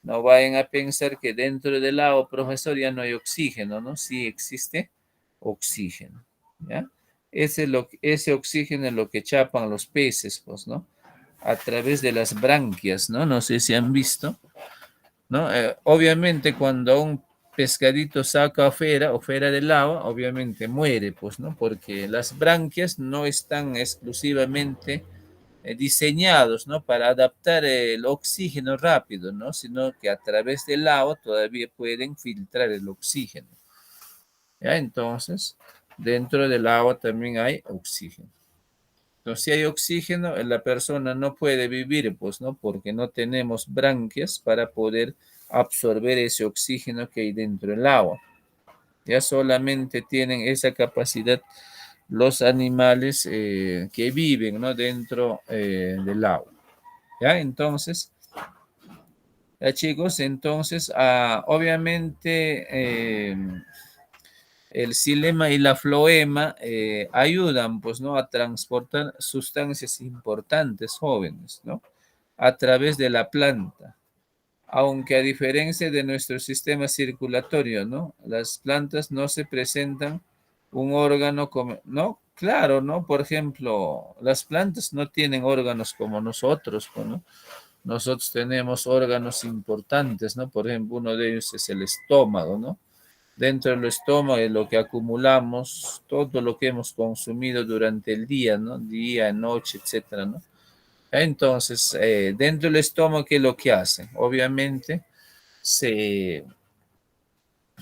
No vayan a pensar que dentro del agua, profesor, ya no hay oxígeno, ¿no? Sí existe oxígeno, ¿ya? Ese oxígeno es lo que chapan los peces, pues, ¿no? A través de las branquias, ¿no? No sé si han visto, ¿no? Obviamente cuando un pescadito saca afuera del agua, obviamente muere, pues, ¿no? Porque las branquias no están exclusivamente diseñados, ¿no? Para adaptar el oxígeno rápido, ¿no? Sino que a través del agua todavía pueden filtrar el oxígeno. ¿Ya? Entonces, dentro del agua también hay oxígeno. Entonces, si hay oxígeno, la persona no puede vivir, pues, ¿no? Porque no tenemos branquias para poder absorber ese oxígeno que hay dentro del agua. Ya solamente tienen esa capacidad los animales que viven, ¿no? Dentro del agua. ¿Ya? Entonces, ya chicos, entonces, obviamente el xilema y la floema ayudan, pues, ¿no? A transportar sustancias importantes jóvenes, ¿no? A través de la planta. Aunque a diferencia de nuestro sistema circulatorio, ¿no? Las plantas no se presentan un órgano como, ¿no? Claro, ¿no? Por ejemplo, las plantas no tienen órganos como nosotros, ¿no? Nosotros tenemos órganos importantes, ¿no? Por ejemplo, uno de ellos es el estómago, ¿no? Dentro del estómago es lo que acumulamos, todo lo que hemos consumido durante el día, ¿no? Día, noche, etcétera, ¿no? Entonces, dentro del estómago, ¿qué es lo que hace? Obviamente,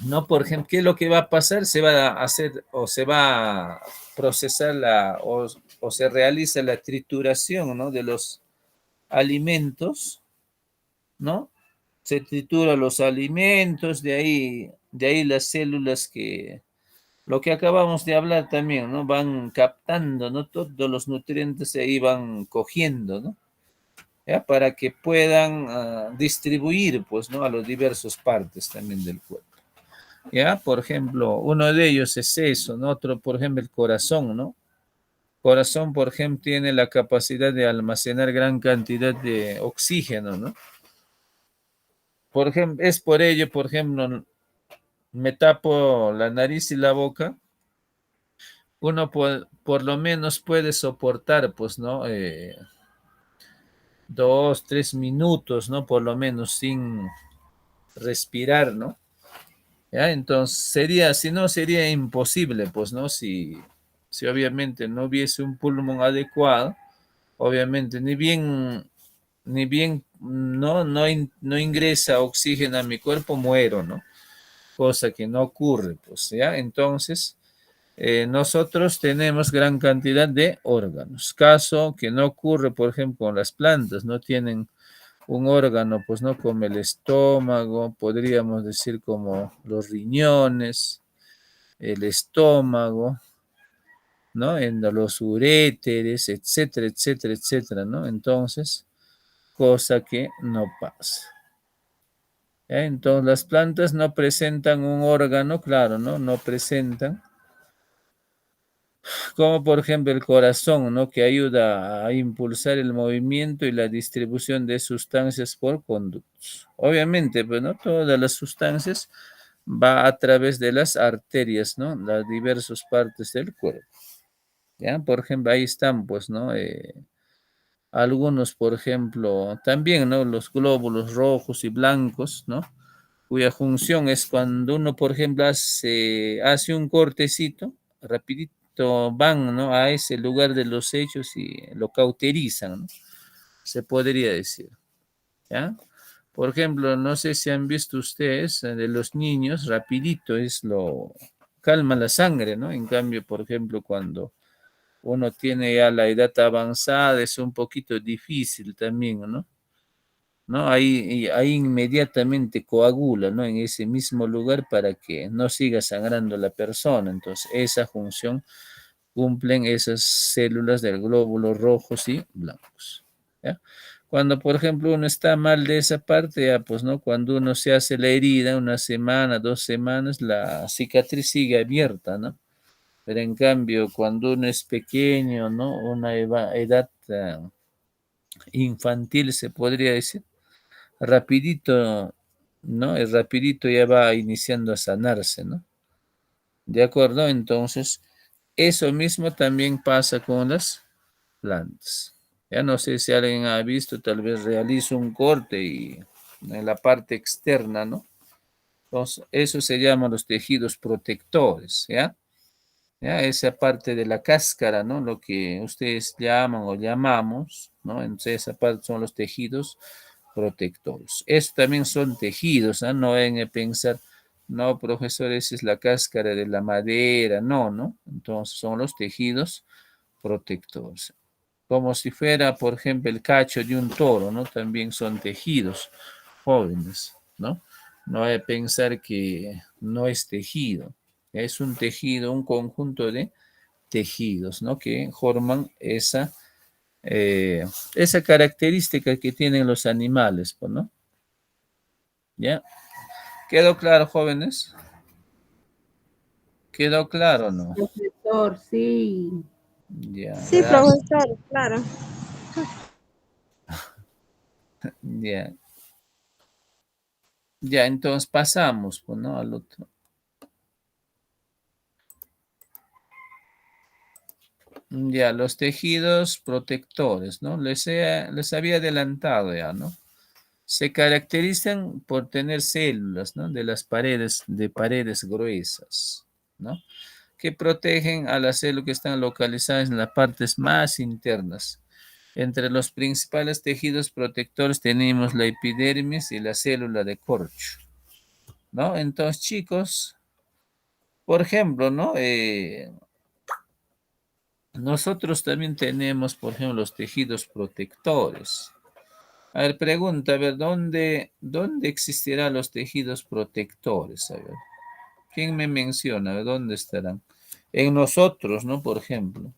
no, por ejemplo, ¿qué es lo que va a pasar? Se va a hacer o se va a procesar o se realiza la trituración, ¿no? De los alimentos, ¿no? Se tritura los alimentos, de ahí las células lo que acabamos de hablar también, ¿no? Van captando, ¿no? Todos los nutrientes se ahí van cogiendo, ¿no? ¿Ya? Para que puedan distribuir, pues, ¿no? A las diversas partes también del cuerpo. ¿Ya? Por ejemplo, uno de ellos es eso, ¿no? Otro, por ejemplo, el corazón, ¿no? Corazón, por ejemplo, tiene la capacidad de almacenar gran cantidad de oxígeno, ¿no? Por ejemplo, es por ello, por ejemplo, me tapo la nariz y la boca, uno por lo menos puede soportar, pues, ¿no? 2, 3 minutos, ¿no? Por lo menos sin respirar, ¿no? ¿Ya? Entonces si no, sería imposible, pues, ¿no? Si obviamente no hubiese un pulmón adecuado, obviamente ni bien no ingresa oxígeno a mi cuerpo, muero, ¿no? Cosa que no ocurre, pues, ¿ya? Entonces, nosotros tenemos gran cantidad de órganos, caso que no ocurre, por ejemplo, con las plantas, no tienen un órgano, pues, no, como el estómago, podríamos decir como los riñones, el estómago, ¿no? En los uréteres, etcétera, etcétera, etcétera, ¿no? Entonces, cosa que no pasa. Entonces, las plantas no presentan un órgano, claro, ¿no? No presentan, como por ejemplo el corazón, ¿no? Que ayuda a impulsar el movimiento y la distribución de sustancias por conductos. Obviamente, pues, ¿no? Todas las sustancias va a través de las arterias, ¿no? Las diversas partes del cuerpo. ¿Ya? Por ejemplo, ahí están, pues, ¿no? Algunos, por ejemplo, también, ¿no? Los glóbulos rojos y blancos, ¿no? Cuya función es cuando uno, por ejemplo, hace un cortecito, rapidito van, ¿no? A ese lugar de los hechos y lo cauterizan, ¿no? Se podría decir, ¿ya? Por ejemplo, no sé si han visto ustedes de los niños, rapidito calma la sangre, ¿no? En cambio, por ejemplo, cuando uno tiene ya la edad avanzada, es un poquito difícil también, ¿no? ¿No? Ahí inmediatamente coagula, ¿no? En ese mismo lugar para que no siga sangrando la persona. Entonces, esa función cumplen esas células del glóbulo rojos y blancos. ¿Ya? Cuando, por ejemplo, uno está mal de esa parte, ya, pues, ¿no? Cuando uno se hace la herida, una semana, 2 semanas, la cicatriz sigue abierta, ¿no? Pero en cambio, cuando uno es pequeño, ¿no? Una edad infantil, se podría decir, rapidito, ¿no? El rapidito ya va iniciando a sanarse, ¿no? ¿De acuerdo? Entonces, eso mismo también pasa con las plantas. Ya no sé si alguien ha visto, tal vez realizo un corte y en la parte externa, ¿no? Entonces, eso se llama los tejidos protectores, ¿ya? ¿Ya? Esa parte de la cáscara, ¿no? Lo que ustedes llaman o llamamos, ¿no? Entonces, esa parte son los tejidos protectores. Estos también son tejidos, ¿ah? No deben pensar, no, profesor, esa es la cáscara de la madera, no, ¿no? Entonces, son los tejidos protectores. Como si fuera, por ejemplo, el cacho de un toro, ¿no? También son tejidos jóvenes, ¿no? No hay que pensar que no es tejido, es un tejido, un conjunto de tejidos, ¿no? Que forman esa característica que tienen los animales, pues, ¿no? ¿Ya? ¿Quedó claro, jóvenes? ¿Quedó claro o no? Profesor, sí. Ya, Sí, gracias. profesor, claro. Ya, ya, entonces pasamos, pues, ¿no? Al otro. Ya, los tejidos protectores, ¿no? Les había adelantado ya, ¿no? Se caracterizan por tener células, ¿no? De paredes gruesas, ¿no? Que protegen a las células que están localizadas en las partes más internas. Entre los principales tejidos protectores tenemos la epidermis y la célula de corcho, ¿no? Entonces, chicos, por ejemplo, ¿no? Nosotros también tenemos, por ejemplo, los tejidos protectores. A ver, pregunta, a ver, ¿dónde existirán los tejidos protectores? A ver, ¿quién me menciona? A ver, ¿dónde estarán? En nosotros, ¿no? Por ejemplo.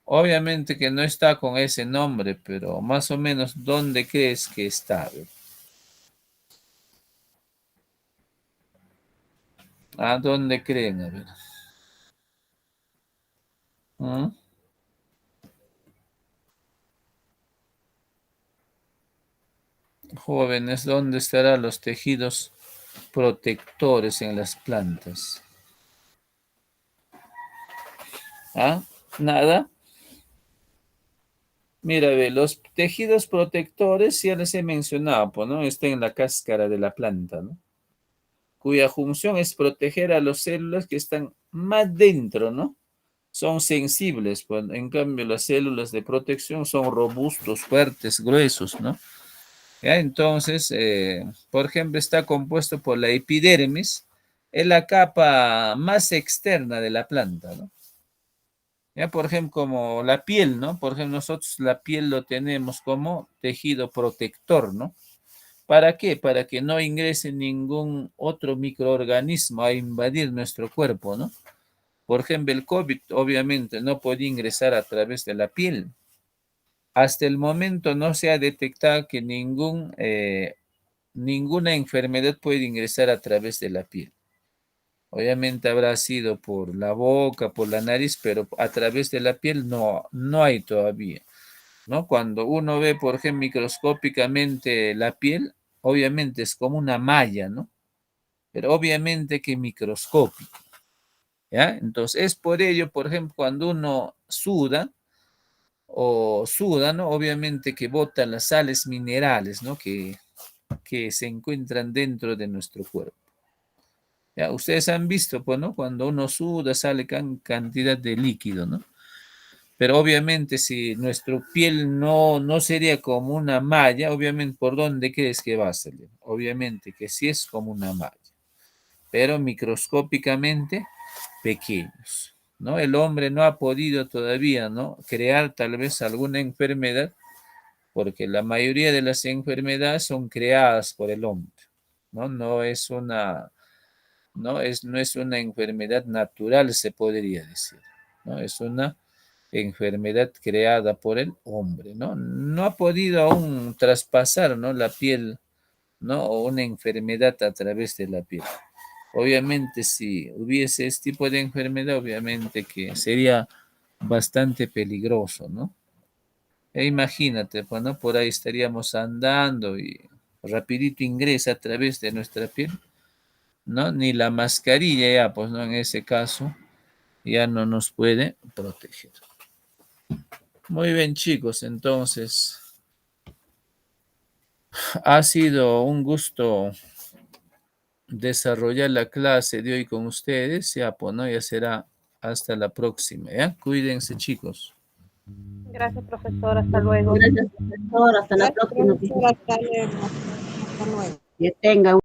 Obviamente que no está con ese nombre, pero más o menos, ¿dónde crees que está? A ver. ¿A dónde creen? A ver. ¿Mm? Jóvenes, ¿dónde estarán los tejidos protectores en las plantas? ¿Ah? ¿Nada? Mira, ve, los tejidos protectores ya les he mencionado, pues, ¿no? Están en la cáscara de la planta, ¿no? Cuya función es proteger a las células que están más dentro, ¿no? Son sensibles, pues, en cambio las células de protección son robustos, fuertes, gruesos, ¿no? ¿Ya? Entonces, por ejemplo, está compuesto por la epidermis, es la capa más externa de la planta, ¿no? Ya, por ejemplo, como la piel, ¿no? Por ejemplo, nosotros la piel lo tenemos como tejido protector, ¿no? ¿Para qué? Para que no ingrese ningún otro microorganismo a invadir nuestro cuerpo, ¿no? Por ejemplo, el COVID obviamente no puede ingresar a través de la piel. Hasta el momento no se ha detectado que ninguna enfermedad puede ingresar a través de la piel. Obviamente habrá sido por la boca, por la nariz, pero a través de la piel no hay todavía, ¿no? Cuando uno ve, por ejemplo, microscópicamente la piel, obviamente es como una malla, ¿no? Pero obviamente que microscópico, ¿ya? Entonces es por ello, por ejemplo, cuando uno suda, ¿no? Obviamente que bota las sales minerales, ¿no? Que se encuentran dentro de nuestro cuerpo. Ya, ustedes han visto, pues, ¿no? Cuando uno suda sale cantidad de líquido, ¿no? Pero obviamente si nuestra piel no sería como una malla, obviamente, ¿por dónde crees que va a salir? Obviamente que sí es como una malla, pero microscópicamente pequeños, ¿no? El hombre no ha podido todavía, ¿no? Crear tal vez alguna enfermedad, porque la mayoría de las enfermedades son creadas por el hombre, ¿no? No es una enfermedad natural, se podría decir, ¿no? Es una enfermedad creada por el hombre, ¿no? No ha podido aún traspasar, ¿no? La piel, ¿no? O una enfermedad a través de la piel. Obviamente, si hubiese este tipo de enfermedad, obviamente que sería bastante peligroso, ¿no? E imagínate, pues, ¿no? Por ahí estaríamos andando y rapidito ingresa a través de nuestra piel, ¿no? Ni la mascarilla ya, pues, ¿no? En ese caso, ya no nos puede proteger. Muy bien, chicos, entonces, ha sido un gusto desarrollar la clase de hoy con ustedes, ya, pues, ¿no? Ya será hasta la próxima, ¿ya? Cuídense, chicos. Gracias, profesor. Hasta luego. Gracias, profesor. Hasta la Gracias, próxima. profesor. Hasta luego. Hasta luego. Que tenga